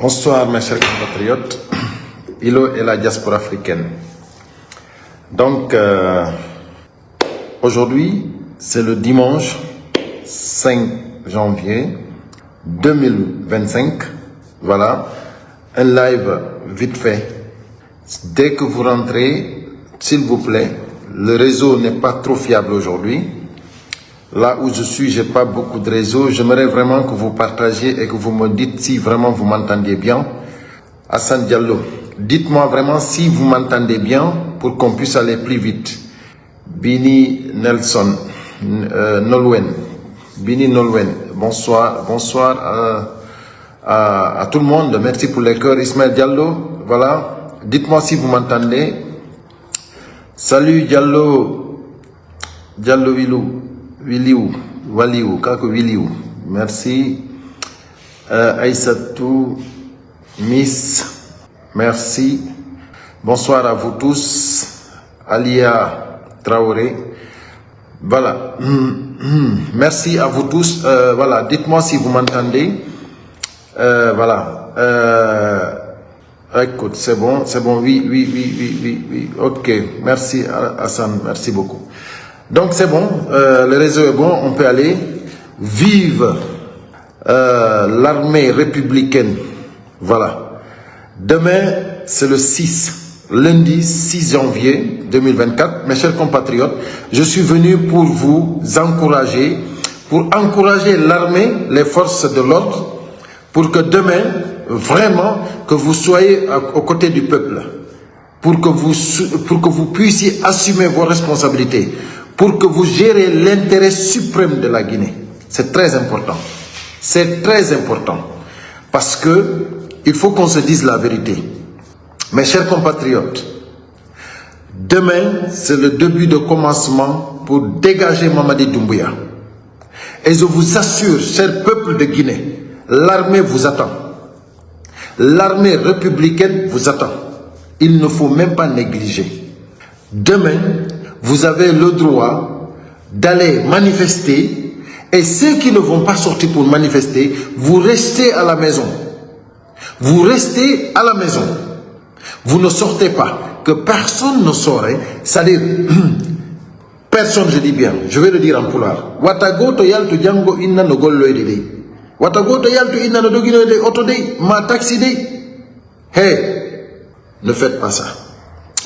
Bonsoir mes chers compatriotes, Ilo et la diaspora africaine. Donc, aujourd'hui, c'est le dimanche 5 janvier 2025. Voilà, un live vite fait. Dès que vous rentrez, s'il vous plaît, le réseau n'est pas trop fiable aujourd'hui. Là où je suis, j'ai pas beaucoup de réseau. J'aimerais vraiment que vous partagiez et que vous me dites si vraiment vous m'entendez bien. Hassan Diallo, dites-moi vraiment si vous m'entendez bien pour qu'on puisse aller plus vite. Bini Nelson, Nolwen, Bini Nolwen, bonsoir à tout le monde. Merci pour les cœurs. Ismaël Diallo, voilà. Dites-moi si vous m'entendez. Salut Diallo, Diallo Waliou, Kako Wiliou, merci. Aïssatou, Miss, merci. Bonsoir à vous tous. Alia Traoré, voilà. Merci à vous tous. Voilà, dites-moi si vous m'entendez. Voilà. Écoute, c'est bon, oui. Ok, merci Hassan, merci beaucoup. Donc c'est bon, le réseau est bon, on peut aller. Vive l'armée républicaine. Voilà. Demain, c'est le 6, lundi 6 janvier 2024. Mes chers compatriotes, je suis venu pour vous encourager, pour encourager l'armée, les forces de l'ordre, pour que demain, vraiment, que vous soyez aux côtés du peuple, pour que vous puissiez assumer vos responsabilités, pour que vous gérez l'intérêt suprême de la Guinée. C'est très important. C'est très important. Parce que il faut qu'on se dise la vérité. Mes chers compatriotes, demain, c'est le début de commencement pour dégager Mamadi Doumbouya. Et je vous assure, cher peuple de Guinée, l'armée vous attend. L'armée républicaine vous attend. Il ne faut même pas négliger. Demain, vous avez le droit d'aller manifester, et ceux qui ne vont pas sortir pour manifester, vous restez à la maison. Vous restez à la maison. Vous ne sortez pas. Que personne ne saurait, c'est-à-dire, personne, je dis bien, je vais le dire en pulaar. Watago to yalto jango inna no golloyde dey. Watago to yalto inna no doginoyde auto dey, ma taxi dey. Hey, ne faites pas ça.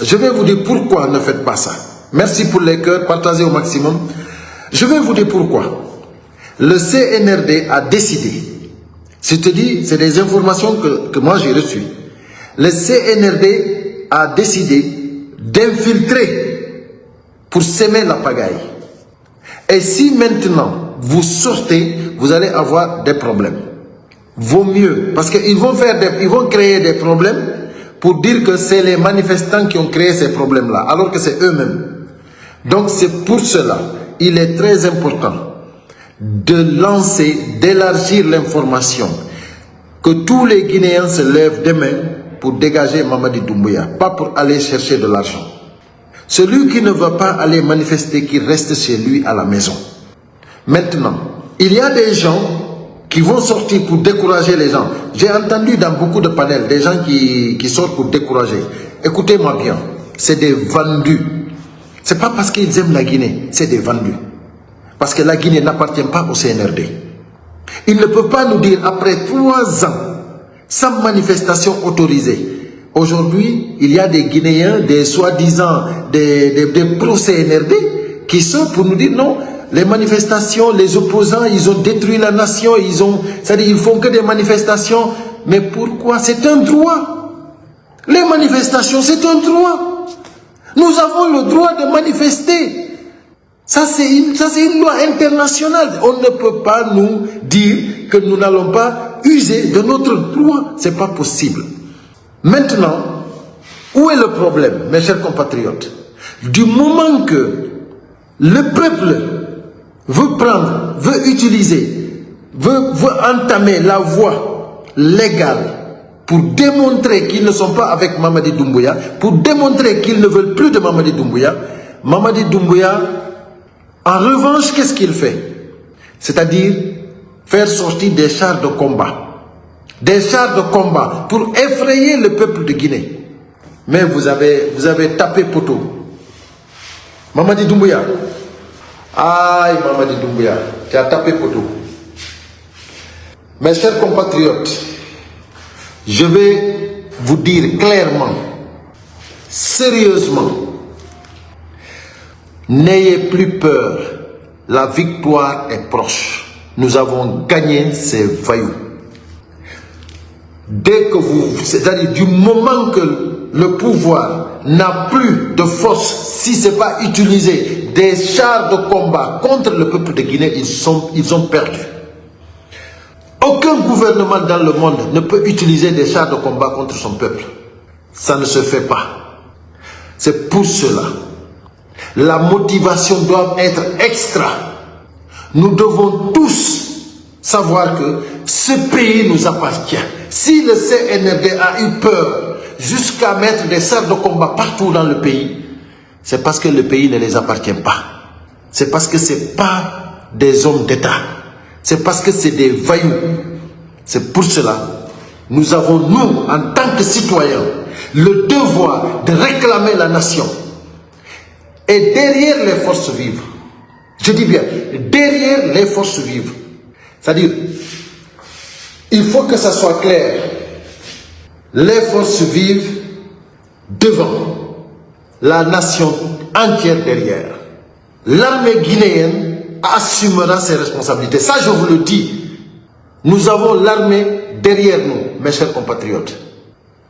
Je vais vous dire pourquoi ne faites pas ça. Merci pour les cœurs, partagez au maximum. Je vais vous dire pourquoi. Le CNRD a décidé, c'est-à-dire, c'est des informations que moi j'ai reçues. Le CNRD a décidé d'infiltrer pour semer la pagaille. Et si maintenant vous sortez, vous allez avoir des problèmes. Vaut mieux, parce qu'ils vont créer des problèmes pour dire que c'est les manifestants qui ont créé ces problèmes-là, alors que c'est eux-mêmes. Donc c'est pour cela, il est très important de lancer, d'élargir l'information, que tous les Guinéens se lèvent demain pour dégager Mamadi Doumbouya, pas pour aller chercher de l'argent. Celui qui ne veut pas aller manifester, qui reste chez lui à la maison. Maintenant, il y a des gens qui vont sortir pour décourager les gens. J'ai entendu dans beaucoup de panels des gens qui sortent pour décourager. Écoutez-moi bien, c'est des vendus. C'est pas parce qu'ils aiment la Guinée, c'est des vendus. Parce que la Guinée n'appartient pas au CNRD. Ils ne peuvent pas nous dire, après 3 ans, sans manifestation autorisée. Aujourd'hui, il y a des Guinéens, des soi-disant, des pro-CNRD, qui sont pour nous dire non, les manifestations, les opposants, ils ont détruit la nation, c'est-à-dire ils font que des manifestations. Mais pourquoi? C'est un droit. Les manifestations, c'est un droit. Nous avons le droit de manifester. Ça, c'est une loi internationale. On ne peut pas nous dire que nous n'allons pas user de notre droit. Ce n'est pas possible. Maintenant, où est le problème, mes chers compatriotes? Du moment que le peuple veut utiliser, veut entamer la voie légale pour démontrer qu'ils ne sont pas avec Mamadi Doumbouya, pour démontrer qu'ils ne veulent plus de Mamadi Doumbouya, en revanche, qu'est-ce qu'il fait? C'est-à-dire faire sortir des chars de combat des chars de combat pour effrayer le peuple de Guinée. Mais vous avez tapé poteau. Mamadi Doumbouya. Aïe, Mamadi Doumbouya, tu as tapé poteau. Mes chers compatriotes, je vais vous dire clairement, sérieusement, n'ayez plus peur. La victoire est proche. Nous avons gagné ces voyous. Dès que vous, c'est-à-dire du moment que le pouvoir n'a plus de force, si ce n'est pas utiliser des chars de combat contre le peuple de Guinée, ils ont perdu. Aucun gouvernement dans le monde ne peut utiliser des chars de combat contre son peuple. Ça ne se fait pas. C'est pour cela. La motivation doit être extra. Nous devons tous savoir que ce pays nous appartient. Si le CNRD a eu peur jusqu'à mettre des chars de combat partout dans le pays, c'est parce que le pays ne les appartient pas. C'est parce que ce n'est pas des hommes d'État. C'est parce que c'est des voyous. C'est pour cela, nous avons, nous, en tant que citoyens, le devoir de réclamer la nation. Et derrière les forces vives, je dis bien, derrière les forces vives, c'est-à-dire, il faut que ça soit clair. Les forces vives devant, la nation entière derrière. L'armée guinéenne assumera ses responsabilités. Ça, je vous le dis. Nous avons l'armée derrière nous, mes chers compatriotes.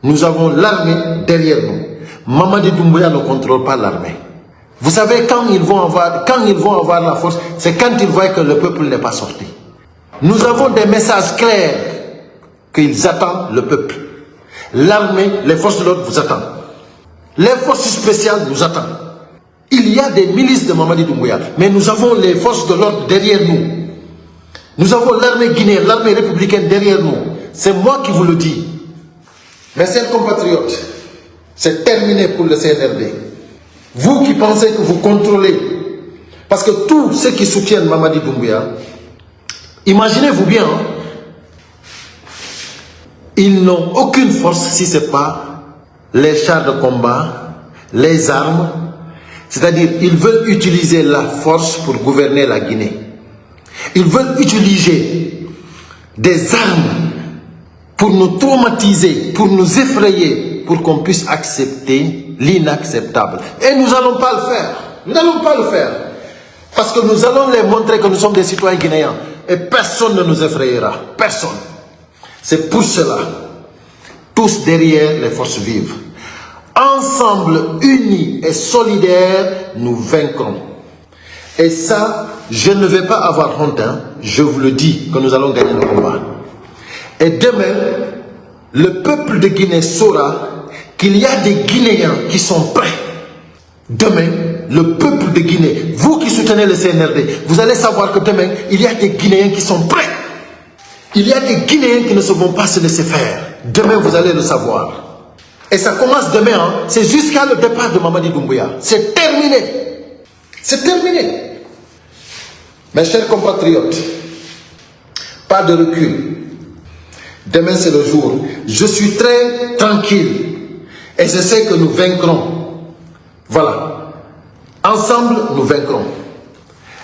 Nous avons l'armée derrière nous. Mamadi Doumbouya ne contrôle pas l'armée. Vous savez, quand ils vont avoir la force, c'est quand ils voient que le peuple n'est pas sorti. Nous avons des messages clairs qu'ils attendent le peuple. L'armée, les forces de l'ordre vous attendent. Les forces spéciales nous attendent. Il y a des milices de Mamadi Doumbouya, mais nous avons les forces de l'ordre derrière nous. Nous avons l'armée guinéenne, l'armée républicaine derrière nous. C'est moi qui vous le dis. Mes chers compatriotes, c'est terminé pour le CNRD. Vous qui pensez que vous contrôlez, parce que tous ceux qui soutiennent Mamadi Doumbouya, imaginez-vous bien, hein, ils n'ont aucune force si ce n'est pas les chars de combat, les armes, c'est-à-dire ils veulent utiliser la force pour gouverner la Guinée. Ils veulent utiliser des armes pour nous traumatiser, pour nous effrayer, pour qu'on puisse accepter l'inacceptable. Et nous n'allons pas le faire. Nous n'allons pas le faire. Parce que nous allons les montrer que nous sommes des citoyens guinéens. Et personne ne nous effrayera. Personne. C'est pour cela, tous derrière les forces vives. Ensemble, unis et solidaires, nous vaincrons. Et ça, je ne vais pas avoir honte, hein. Je vous le dis, que nous allons gagner le combat. Et demain, le peuple de Guinée saura qu'il y a des Guinéens qui sont prêts. Demain, le peuple de Guinée, vous qui soutenez le CNRD, vous allez savoir que demain, il y a des Guinéens qui sont prêts. Il y a des Guinéens qui ne se vont pas se laisser faire. Demain, vous allez le savoir. Et ça commence demain, hein. C'est jusqu'à le départ de Mamadi Doumbouya. C'est terminé. C'est terminé. Mes chers compatriotes, pas de recul. Demain, c'est le jour. Je suis très tranquille. Et je sais que nous vaincrons. Voilà. Ensemble, nous vaincrons.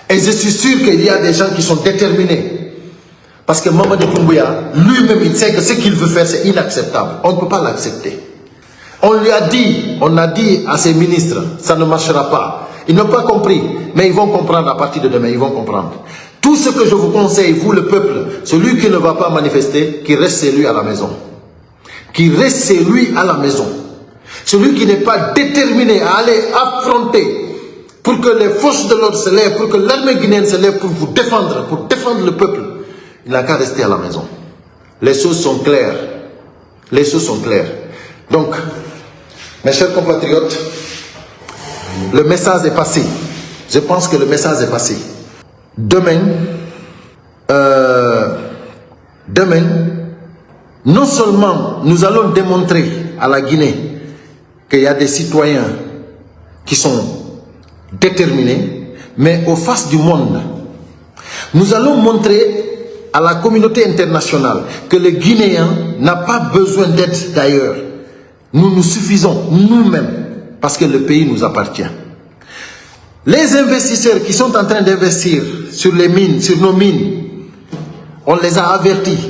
Et je suis sûr qu'il y a des gens qui sont déterminés. Parce que Mamadi Doumbouya, lui-même, il sait que ce qu'il veut faire, c'est inacceptable. On ne peut pas l'accepter. On lui a dit, on a dit à ses ministres, ça ne marchera pas. Ils n'ont pas compris, mais ils vont comprendre à partir de demain, ils vont comprendre. Tout ce que je vous conseille, vous le peuple, celui qui ne va pas manifester, qu'il reste chez lui à la maison. Qu'il reste chez lui à la maison. Celui qui n'est pas déterminé à aller affronter pour que les forces de l'ordre se lèvent, pour que l'armée guinéenne se lève pour vous défendre, pour défendre le peuple, il n'a qu'à rester à la maison. Les choses sont claires. Les choses sont claires. Donc, mes chers compatriotes, le message est passé. Je pense que le message est passé. Demain, non seulement nous allons démontrer à la Guinée qu'il y a des citoyens qui sont déterminés, mais aux faces du monde, nous allons montrer à la communauté internationale que le Guinéen n'a pas besoin d'aide d'ailleurs. Nous nous suffisons nous-mêmes parce que le pays nous appartient. Les investisseurs qui sont en train d'investir sur les mines, sur nos mines, on les a avertis.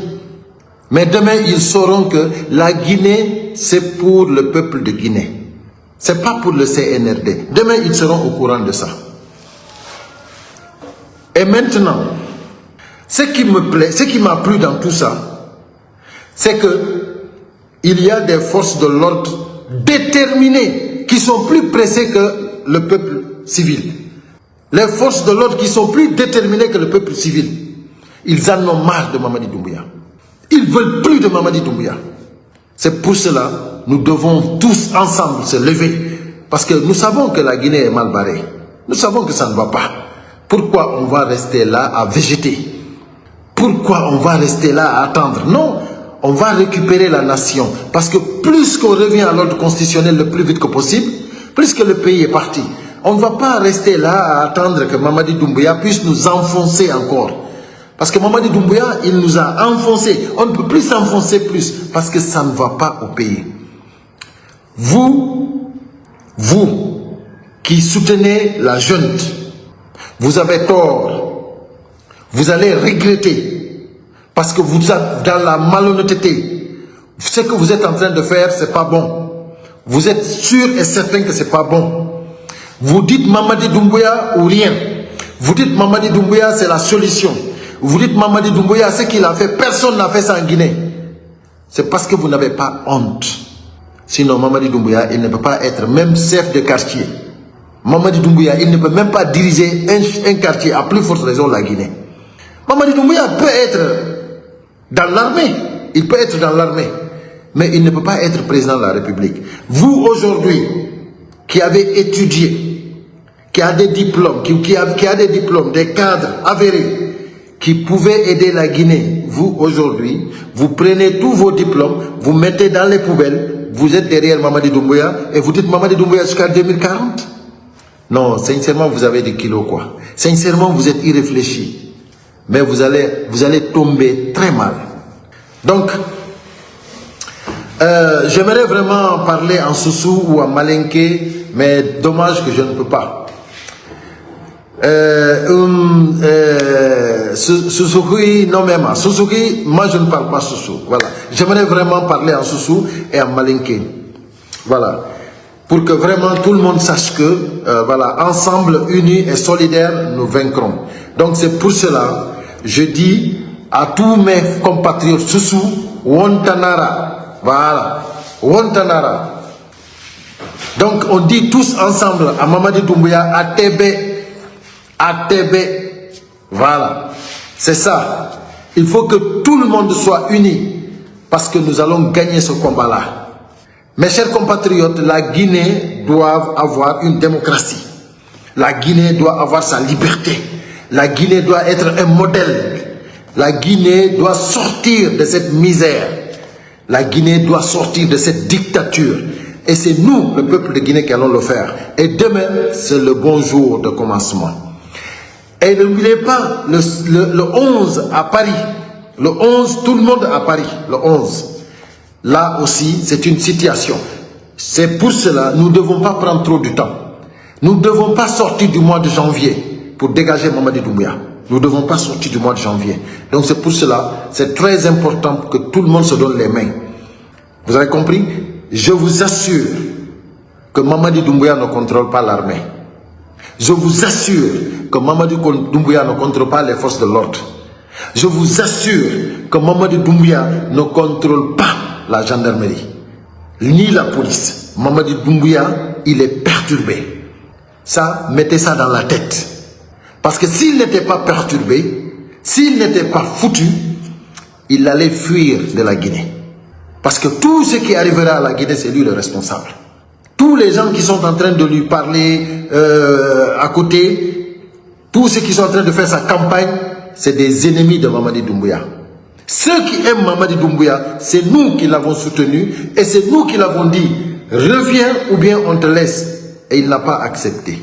Mais demain, ils sauront que la Guinée, c'est pour le peuple de Guinée. Ce n'est pas pour le CNRD. Demain, ils seront au courant de ça. Et maintenant, ce qui me plaît, ce qui m'a plu dans tout ça, c'est que il y a des forces de l'ordre déterminées qui sont plus pressées que le peuple civil. Les forces de l'ordre qui sont plus déterminées que le peuple civil. Ils en ont marre de Mamadi Doumbouya. Ils ne veulent plus de Mamadi Doumbouya. C'est pour cela que nous devons tous ensemble se lever. Parce que nous savons que la Guinée est mal barrée. Nous savons que ça ne va pas. Pourquoi on va rester là à végéter? Pourquoi on va rester là à attendre? Non, on va récupérer la nation. Parce que plus qu'on revient à l'ordre constitutionnel le plus vite que possible, plus que le pays est parti. On ne va pas rester là à attendre que Mamadi Doumbouya puisse nous enfoncer encore. Parce que Mamadi Doumbouya, il nous a enfoncé. On ne peut plus s'enfoncer plus parce que ça ne va pas au pays. Vous qui soutenez la junte, vous avez tort. Vous allez regretter parce que vous êtes dans la malhonnêteté. Ce que vous êtes en train de faire, ce n'est pas bon. Vous êtes sûr et certain que ce n'est pas bon. Vous dites Mamadi Doumbouya ou rien. Vous dites Mamadi Doumbouya, c'est la solution. Vous dites Mamadi Doumbouya, ce qu'il a fait, personne n'a fait ça en Guinée. C'est parce que vous n'avez pas honte. Sinon, Mamadi Doumbouya, il ne peut pas être même chef de quartier. Mamadi Doumbouya, il ne peut même pas diriger un quartier, à plus forte raison la Guinée. Mamadi Doumbouya peut être dans l'armée. Il peut être dans l'armée. Mais il ne peut pas être président de la République. Vous, aujourd'hui, qui avez étudié, qui a des diplômes, qui a des diplômes, des cadres avérés, qui pouvaient aider la Guinée, vous, aujourd'hui, vous prenez tous vos diplômes, vous mettez dans les poubelles, vous êtes derrière Mamadi Doumbouya, et vous dites Mamadi Doumbouya jusqu'à 2040. Non, sincèrement, vous avez des kilos, quoi. Sincèrement, vous êtes irréfléchi. Mais vous allez tomber très mal. Donc, j'aimerais vraiment parler en Soussou ou en Malinké, mais dommage que je ne peux pas. Soussouki, non même, Soussouki, moi je ne parle pas Soussou. Voilà. J'aimerais vraiment parler en Soussou et en Malinké. Voilà. Pour que vraiment tout le monde sache que, voilà, ensemble, unis et solidaires, nous vaincrons. Donc c'est pour cela, je dis à tous mes compatriotes Soussou, Wontanara. Voilà. Wontanara. Donc on dit tous ensemble à Mamadi Doumbouya, à TB. Voilà. C'est ça. Il faut que tout le monde soit uni parce que nous allons gagner ce combat-là. Mes chers compatriotes, la Guinée doit avoir une démocratie. La Guinée doit avoir sa liberté. La Guinée doit être un modèle. La Guinée doit sortir de cette misère. La Guinée doit sortir de cette dictature. Et c'est nous, le peuple de Guinée, qui allons le faire. Et demain, c'est le bon jour de commencement. Et n'oubliez pas, le 11 à Paris, le 11, tout le monde à Paris, le 11. Là aussi, c'est une situation. C'est pour cela, nous ne devons pas prendre trop du temps. Nous ne devons pas sortir du mois de janvier pour dégager Mamadi Doumbouya. Nous ne devons pas sortir du mois de janvier. Donc c'est pour cela, c'est très important que tout le monde se donne les mains. Vous avez compris? Je vous assure que Mamadi Doumbouya ne contrôle pas l'armée. Je vous assure que Mamadi Doumbouya ne contrôle pas les forces de l'ordre. Je vous assure que Mamadi Doumbouya ne contrôle pas la gendarmerie, ni la police. Mamadi Doumbouya, il est perturbé. Ça, mettez ça dans la tête. Parce que s'il n'était pas perturbé, s'il n'était pas foutu, il allait fuir de la Guinée. Parce que tout ce qui arrivera à la Guinée, c'est lui le responsable. Tous les gens qui sont en train de lui parler à côté, tous ceux qui sont en train de faire sa campagne, c'est des ennemis de Mamadi Doumbouya. Ceux qui aiment Mamadi Doumbouya, c'est nous qui l'avons soutenu et c'est nous qui l'avons dit, reviens ou bien on te laisse. Et il n'a pas accepté.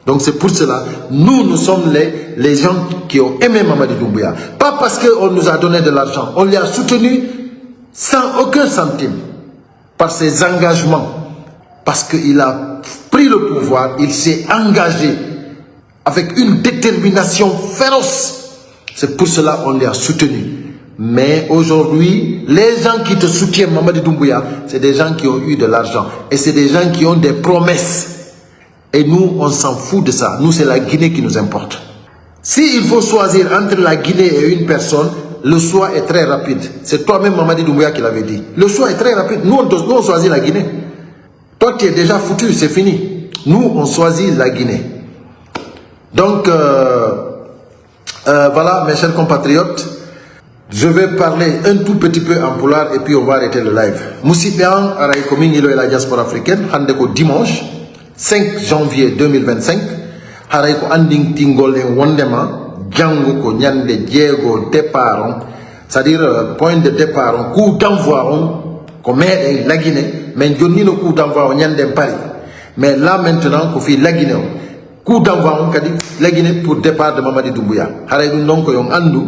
Donc c'est pour cela, nous sommes les gens qui ont aimé Mamadi Doumbouya. Pas parce qu'on nous a donné de l'argent, on l'a soutenu sans aucun centime, par ses engagements. Parce qu'il a pris le pouvoir, il s'est engagé avec une détermination féroce. C'est pour cela qu'on l'a soutenu. Mais aujourd'hui, les gens qui te soutiennent Mamadi Doumbouya, c'est des gens qui ont eu de l'argent. Et c'est des gens qui ont des promesses. Et nous, on s'en fout de ça. Nous, c'est la Guinée qui nous importe. S'il faut choisir entre la Guinée et une personne, le choix est très rapide. C'est toi-même, Mamadi Doumbouya, qui l'avait dit. Le choix est très rapide. Nous, on choisit la Guinée. Toi, tu es déjà foutu, c'est fini. Nous, on choisit la Guinée. Donc, voilà, mes chers compatriotes, je vais parler un tout petit peu en pulaar et puis on va arrêter le live. Moussibian, Araïkomi, Nilo et la diaspora africaine, Handeko dimanche, 5 janvier 2025, Haraïko Anding Tingol et Wondema, Django ko Nyande Diego départ, c'est-à-dire point de départ, coup d'envoi, comme la Guinée, mais Johnny no coup d'envoi au Nyande Paris. Mais là maintenant, qu'on fait la Guinée, coup d'envoi on kadi la Guinée pour départ de Mamadi Doumbouya. Haraïko donc yon andu,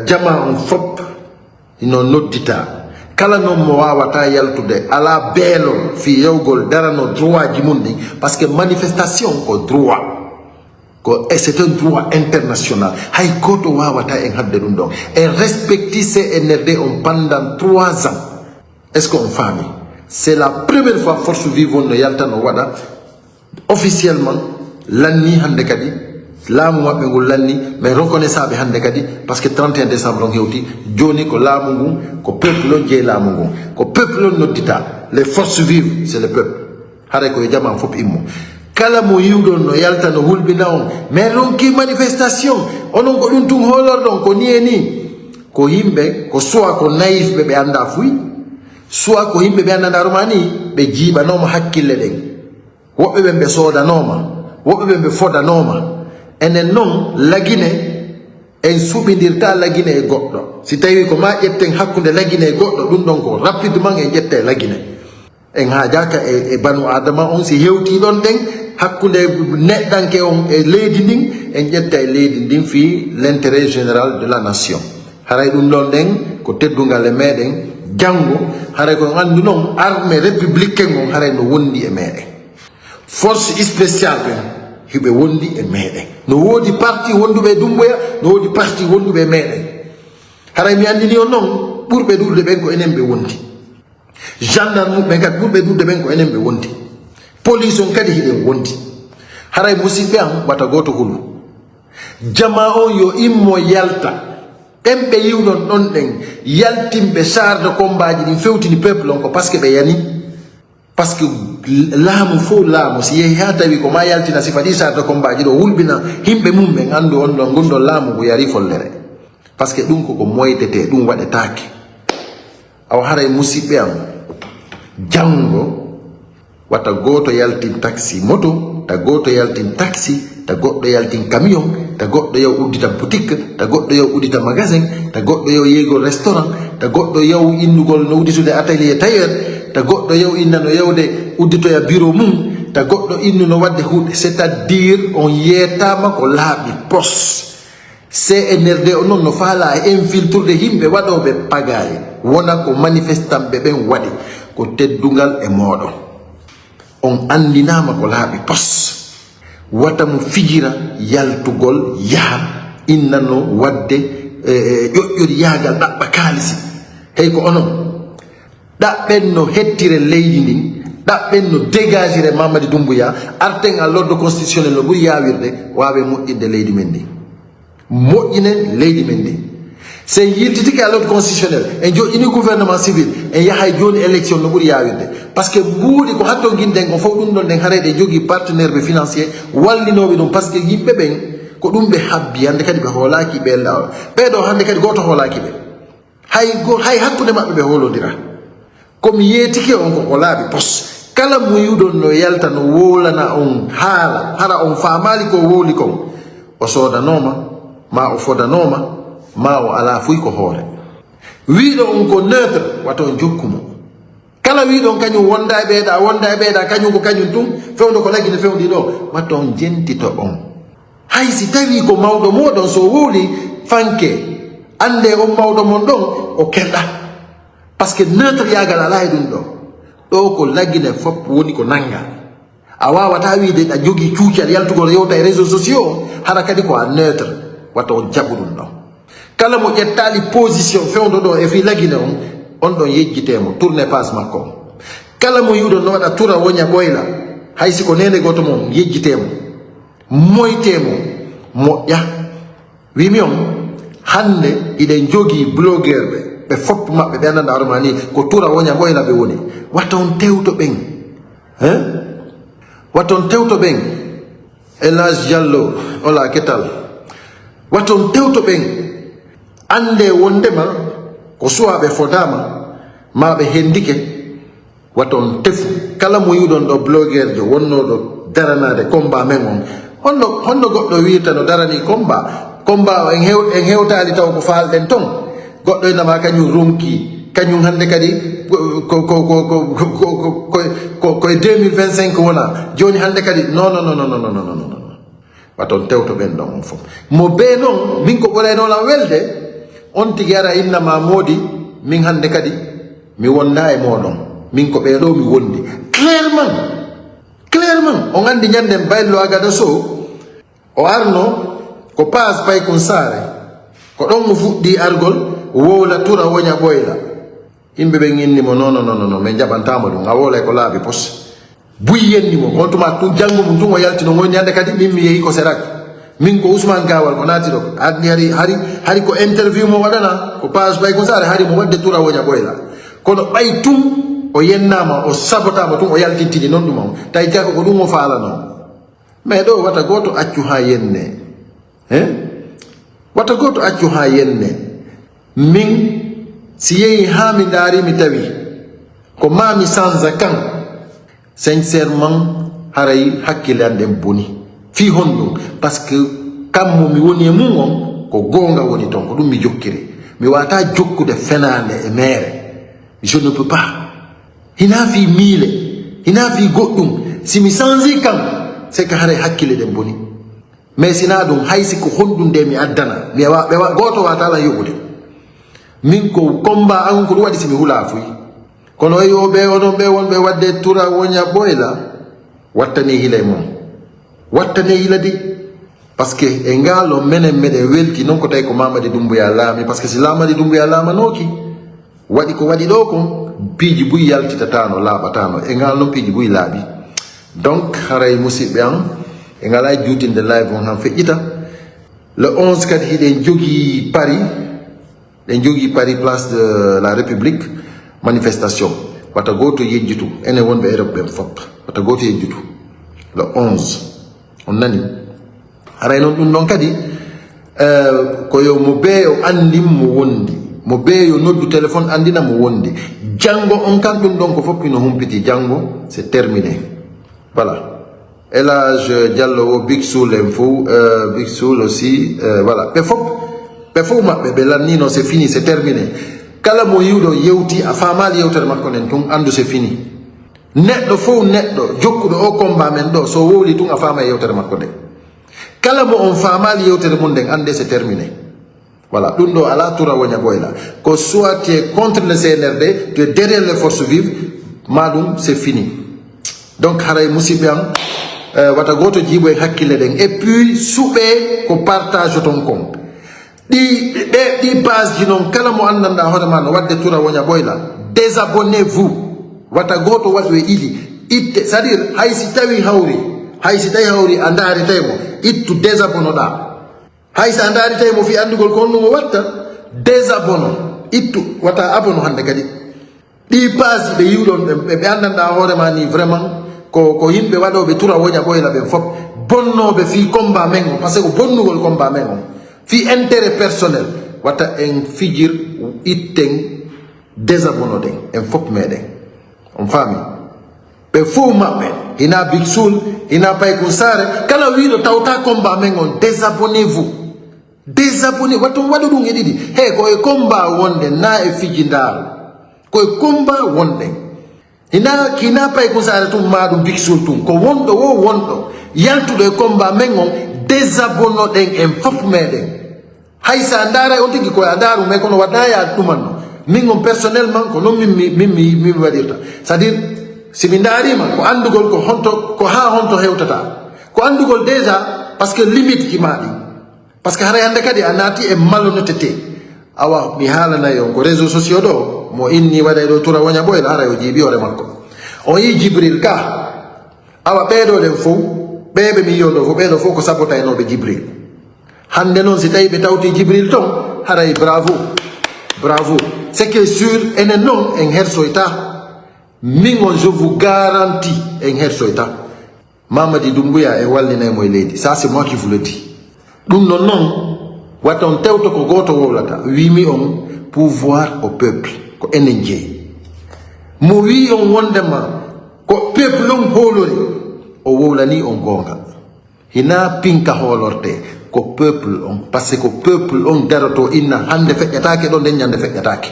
Jama on fop, ino nodita. Kala no mo wawata yaltude ala belo fi yewgol darano droit jimundi parce que manifestation ko droit ko c'est un droit international hay koto wawata en hadde dum don et respecter CNRD pendant 3 ans. Est-ce qu'on famille c'est la première fois force vive no yaltano wada officiellement l'année hande kadi laamu mabbe ngol lanni mais reconnaissable hande kadi parce que 31 décembre on hewti joni ko laamu ngu ko peuple on jey laamu ngu ko peuple on noddita les forces vives c'est le peuple hare ko jama fop immo kala mo yiwdon no yalta no hulbina on mais ronki manifestation onon ko dum tum holordon ko nieni ko yimbe ko soit ko naïf be anda fuy soit ko yimbe be anda romani be jiba no hakkille den wobbe be sodanoma wobbe be fodanoma enen non la Guinée en subidirta la Guinée e goddo si tawi ko ma jetten hakkunde la Guinée e goddo dum don ko rapidement en jette la Guinée en haajaka e banu adama on si hewti don den hakkunde neddanke on e leydi ndin en jetta e leydi ndin fi l'intérêt général de la nation haray dum don den ko teddungal e meden jango haray ko andu non armée républicaine on haray no wondi e meden force spéciale hibe wondi e meden no wodi parti wonduɓe Doumbouya no wodi parti wonduɓe meɗen haray mi andini on noon ɓurɓe ɗurde ɓen ko enen ɓe wondi gendarme ɓen kadi ɓurɓe ɗurde ɓen ko enen ɓe wondi police on kadi hiɗen wondi haray musidɓe am wata goto hulu jama on yo immo yalta ɗen ɓe yiwɗon ɗon ɗen yaltimɓe char de combat ji ɗin fewtini peuple on ko par ce que ɓe yani parce que laamu fo laamu si yehi ha tawi ko ma yaltina si fadi sarta combat do wulbina himbe mum be andu on do gondo laamu ko yari follere parce que dum ko moytete dum wadetaake aw haray musibbe am jango wata goto yaltin taxi moto ta goto yaltin taxi ta goddo yaltin camion ta goddo yow uddita boutique ta goddo yow uddita magasin ta goddo yow yego restaurant ta goddo yow indugol no udditude atelier tailleur ta goddo yow innano yewde udditoya bureau mum ta goddo innuno wadde huude c'est-à-dire on yetama ko laabi pos CNRD o non no faala infiltrude himbe wadobe pagaye wona ko manifestant be ben wadi ko teddungal e modo on andinama ko laabi pos wata mu fijira yaltugol yaha innano wadde ƴoƴƴori yagal dabba kalisi hey ko onon dabben no hettire leydi ndin dabben no dégagere Mamadi Doumbouya arten à l'ordre constitutionnel no buri yawirde wawe moƴƴinde leydi men ndi moƴƴinen leydi men ndi se yiltitike à l'ordre constitutionnel en joƴƴini gouvernement civil en yahay joni élection no buri yawirde par ce que buuɗi ko hatto guinden ko fof ɗum ɗon nden haarede jogui partenaire ɓe financier wallinoɓe ɗum par ce que yimɓe ɓen ko ɗum ɓe habbi hande kadi ɓe hoolaki ɓe lawol ɓeɗo hande kadi goto hoolaki ɓe hay hakkude maɓɓe ɓe hoolodira comme yetike on ko laabi pos kala mo yiwɗon no yalta no wolana on haala hara on faamali ko woli kon o sodanoma ma o fodanoma ma o ala fuy ko hoore wiiɗo on ko neutre wato on jokkumo kala wi don kanyum wonda e beeda kanyum ko kanyum tum fewndo ko lagine fewndi do waton jentito on hay si tawi ko mawdo modon so wuli fanke ande on mawdo mon don o kelda parce que notre yagal ala e dum do ko lagine fop woni ko nanga a wawata wiide a jogi cuucal yaltugol yewta e réseaux sociaux hara kadi ko a neutre wato jabudum do kala mo jettali position fewndo do e fi lagine on don yejjitemo tourner passe makko kala mo yudo no wada tura wonya boyla haysi ko nene goto mom yejjitemo moytemo mo ya wi mi on hande ide jogi blogger be fop mabbe be nanda armani ko tura wonya boyla be woni waton tewto ben waton tewto ben Elage Diallo ola ketal waton tewto ben ande wondema ko suwabe fodama mabe hendike waton tefu kala mo yudon do blogger jo wonno do daranade combat men honno goddo wiita no darani combat en hewtali taw ko falden ton goddo ina ma kanyum ronki kanyum hande kadi ko 2025 wona joni hande kadi non waton tewto ben don fo mo be non min ko bolay no la welde on tigara inna ma modi min hande kadi mi wonda e modon min ko be do mi wondi clairement on andi nyande baylo agada so o arno ko pass pay kon sare ko don mo fuddi argol wola tura wonya boyla imbe be nginni mo non men jabantama dum a wola ko laabi pos buyenni mo on tuma tu jango mum tuma yalti no ngoni ande kadi min mi yehi ko serak min ko Ousmane Gawal ko nati do adni hari ko interview mo wadana ko pass bay ko sare hari mo wadde tura wonya boyla kono bay tum o yennama o sabotama tum o yaltintini non dum tay jako ko dum o faala non mais do wata goto accu ha yenne wata goto accu ha yenne min si yehi ha mi dari mi tawi ko mami sanza kan sincèrement haray hakkile andem boni fi hondo parce que kammo mi woni e mum ko gonga woni ton ko dum mi jokkire mi wata jokkude fenande e mere je ne peux pas hina fi mile hina fi goddum si mi sanzi kam c'est que haray hakkile dem boni mais sina dum haysi ko hondunde mi addana mi wa goto wata la yobude min ko combat an ko wadi si mi hula fuyi kono yobe onon be wonbe wadde tura wonya boyla wattani hilay mom wattani hiladi parce que e ngalo menen mede welti non ko tay ko Mamadi Doumbouya laami parce que si Mamadi Doumbouya laama noki wadi ko wadi do ko piiji buy yaltitatano laabatano e ngal non piiji buy laabi donc haray musibbe am e ngala juutinde live on han feƴƴita le 11 kadi hiɗen jogi Paris place de la République manifestation wata goto yejjutu ene wonbe Europe ben fop wata goto yejjutu le 11 on nani haray non dum don kadi ko yo mo be o andim mo wondi mo be yo noddu téléphone andina mo wondi jango on kan dum don ko fop no humpiti jango c'est terminé voilà Elage Diallo Big Soul info Big Soul aussi voilà pe fop mabbe be lanino c'est fini c'est terminé kala mo yudo yewti a famal yewtere makko nen tum andu c'est fini neddo fo neddo jokkudo o combat men do so woli tum a fama yewtere makko de kala mo on famal yewtere mun den ande c'est terminé voilà dum do ala tura wonya boyla ko soit tu es contre le CNRD tu es derrière les forces vives madum c'est fini donc haray musibiam wata goto jibo e hakkile den et puis soube ko partage ton compte di page non kala mo andanda hoorema no wadde tura wonya boyla désabonnez-vous wata goto wadu e idi itte c'est à dire haysi tawi hawri andari taymo ittu désabonno da haysi andari taymo fi andugol ko no watta désabonno ittu wata abono hande kadi di page be yiwdon be andanda hoorema ni vraiment ko yimbe wadobe tura wonya boyla be fop bonnobe fi combat men parce que bonnugol combat men fi intérêt personnel wata en figure itten désabonno den en fop meden on fami be fo mabbe ina Big Soul ina pay ko sare kala wido tawta combat men on désabonnez-vous wato wadu dum edidi he ko e combat wonde na e fiji ndar ko e combat wonde Kina pay ko sa tum madum biksul tum ko wondo yantu de combat mengon désabonno den en fop meden hay sa ndara on tigi ko adaru me kono wadaya tumanno mingon personnellement ko non mi wadirta c'est-à-dire simindari man ko andugol ko honto hewtata ko andugol déjà parce que limite imadi parce que hare hande kadi anati e malhonnêteté awa mi halana yo ko réseaux sociaux do mo inni wada do tura wonya boy la rayo jibi ore makko o yi Jibril ka awa bedo den fo bebe mi yodo fo bedo fo ko sabota no be Jibril hande non si tay be tawti Jibril ton haray bravo c'est que sûr ene non en hersoita mingon je vous garantis en hersoita Mamadi Doumbouya e wallina moy leydi ça c'est moi qui vous le dis dum non waton tewto ko goto wolata wimi on pouvoir au peuple ko enen jeeyi mo wi on wondema ko peuple on holori o wowlani on gonga hina pinka holorte ko peuple on parce que ko peuple on daroto inna hande feƴƴatake ɗon nden ñande feƴƴatake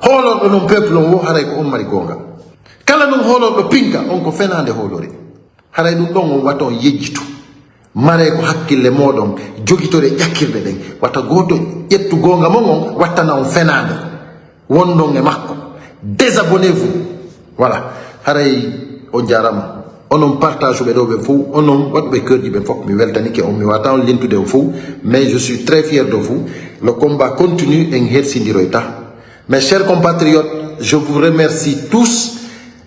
holorɗo non peuple on wo haray ko on mari gonga kala ɗum holorɗo pinka on ko fenade holori haray ɗum ɗon on watta on yejjitu mare ko hakkille moɗon jogitore ƴakkirɗe ɗen watta goto ƴettu gonga mon on wattana on fenade wondon e makko désabonnez-vous voilà haray on jarama onon partage ɓe ɗo ɓe fou onon waɗɓe keurji ɓe fof mi weltanike on mi wata on lintude on fou mais je suis très fier de vous le combat continue en hersidiroyta mes chers compatriotes je vous remercie tous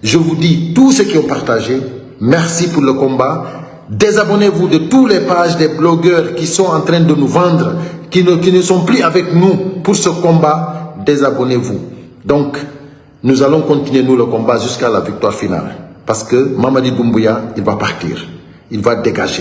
je vous dis tous ceux qui ont partagé merci pour le combat. Désabonnez-vous de toutes les pages des blogueurs qui sont en train de nous vendre, qui ne sont plus avec nous pour ce combat. Désabonnez-vous. Donc, nous allons continuer nous le combat jusqu'à la victoire finale. Parce que Mamadi Doumbouya, il va partir. Il va dégager.